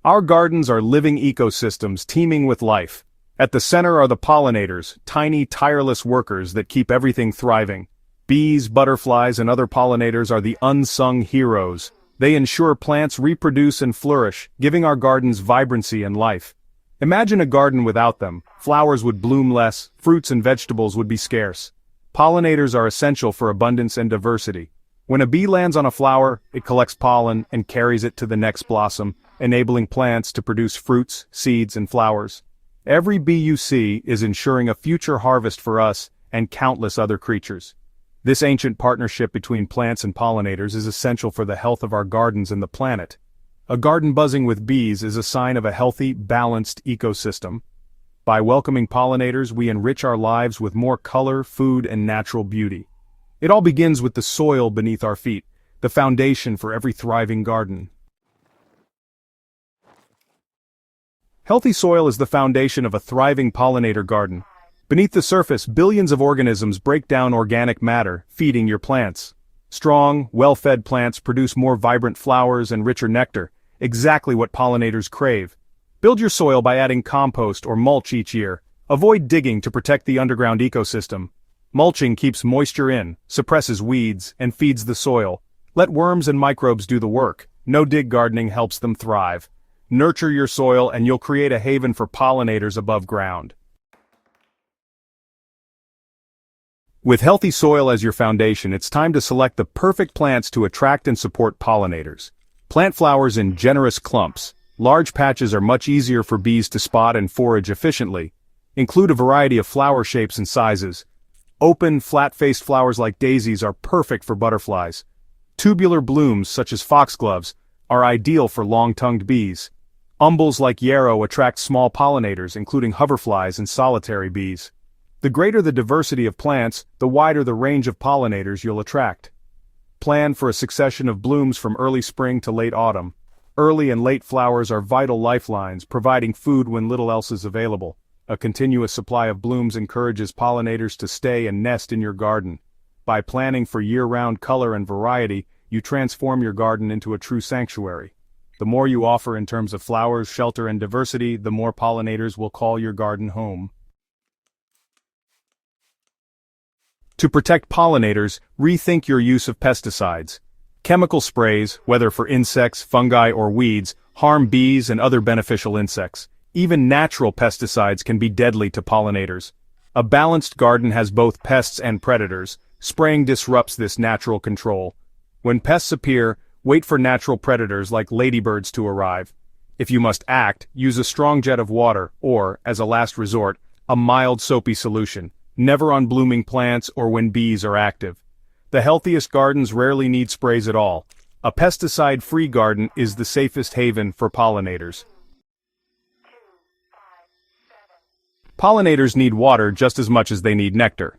Our gardens are living ecosystems teeming with life. At the center are the pollinators, tiny, tireless workers that keep everything thriving. Bees, butterflies, and other pollinators are the unsung heroes. They ensure plants reproduce and flourish, giving our gardens vibrancy and life. Imagine a garden without them. Flowers would bloom less, fruits and vegetables would be scarce. Pollinators are essential for abundance and diversity. When a bee lands on a flower, it collects pollen and carries it to the next blossom, enabling plants to produce fruits, seeds, and flowers. Every bee you see is ensuring a future harvest for us and countless other creatures. This ancient partnership between plants and pollinators is essential for the health of our gardens and the planet. A garden buzzing with bees is a sign of a healthy, balanced ecosystem. By welcoming pollinators, we enrich our lives with more color, food, and natural beauty. It all begins with the soil beneath our feet, the foundation for every thriving garden. Healthy soil is the foundation of a thriving pollinator garden. Beneath the surface, billions of organisms break down organic matter, feeding your plants. Strong, well-fed plants produce more vibrant flowers and richer nectar, exactly what pollinators crave. Build your soil by adding compost or mulch each year. Avoid digging to protect the underground ecosystem. Mulching keeps moisture in, suppresses weeds, and feeds the soil. Let worms and microbes do the work. No-dig gardening helps them thrive. Nurture your soil and you'll create a haven for pollinators above ground. With healthy soil as your foundation, it's time to select the perfect plants to attract and support pollinators. Plant flowers in generous clumps. Large patches are much easier for bees to spot and forage efficiently. Include a variety of flower shapes and sizes. Open, flat-faced flowers like daisies are perfect for butterflies. Tubular blooms, such as foxgloves, are ideal for long-tongued bees. Umbels like yarrow attract small pollinators, including hoverflies and solitary bees. The greater the diversity of plants, the wider the range of pollinators you'll attract. Plan for a succession of blooms from early spring to late autumn. Early and late flowers are vital lifelines, providing food when little else is available. A continuous supply of blooms encourages pollinators to stay and nest in your garden. By planning for year-round color and variety, you transform your garden into a true sanctuary. The more you offer in terms of flowers, shelter, and diversity, the more pollinators will call your garden home. To protect pollinators, rethink your use of pesticides. Chemical sprays, whether for insects, fungi, or weeds, harm bees and other beneficial insects. Even natural pesticides can be deadly to pollinators. A balanced garden has both pests and predators. Spraying disrupts this natural control. When pests appear, wait for natural predators like ladybirds to arrive. If you must act, use a strong jet of water, or, as a last resort, a mild soapy solution. Never on blooming plants or when bees are active. The healthiest gardens rarely need sprays at all. A pesticide-free garden is the safest haven for pollinators. Pollinators need water just as much as they need nectar.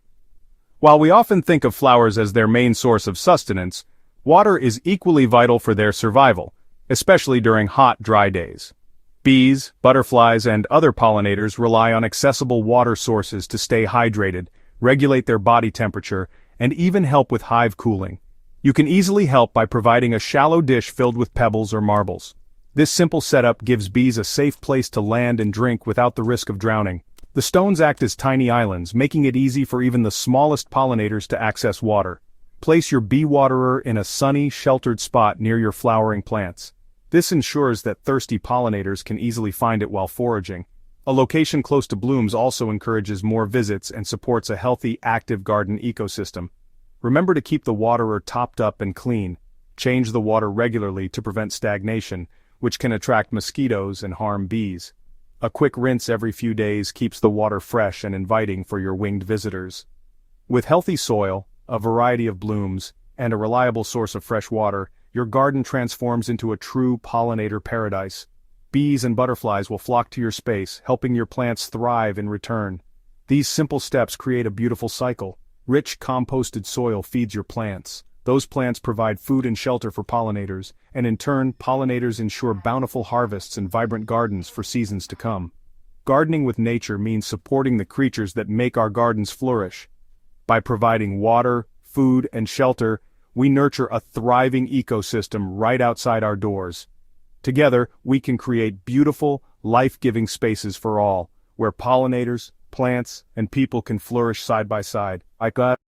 While we often think of flowers as their main source of sustenance, water is equally vital for their survival, especially during hot, dry days. Bees, butterflies, and other pollinators rely on accessible water sources to stay hydrated, regulate their body temperature, and even help with hive cooling. You can easily help by providing a shallow dish filled with pebbles or marbles. This simple setup gives bees a safe place to land and drink without the risk of drowning. The stones act as tiny islands, making it easy for even the smallest pollinators to access water. Place your bee waterer in a sunny, sheltered spot near your flowering plants. This ensures that thirsty pollinators can easily find it while foraging. A location close to blooms also encourages more visits and supports a healthy, active garden ecosystem. Remember to keep the waterer topped up and clean. Change the water regularly to prevent stagnation, which can attract mosquitoes and harm bees. A quick rinse every few days keeps the water fresh and inviting for your winged visitors. With healthy soil, a variety of blooms, and a reliable source of fresh water, your garden transforms into a true pollinator paradise. Bees and butterflies will flock to your space, helping your plants thrive in return. These simple steps create a beautiful cycle. Rich, composted soil feeds your plants. Those plants provide food and shelter for pollinators, and in turn, pollinators ensure bountiful harvests and vibrant gardens for seasons to come. Gardening with nature means supporting the creatures that make our gardens flourish. By providing water, food, and shelter, we nurture a thriving ecosystem right outside our doors. Together, we can create beautiful, life-giving spaces for all, where pollinators, plants, and people can flourish side by side. I got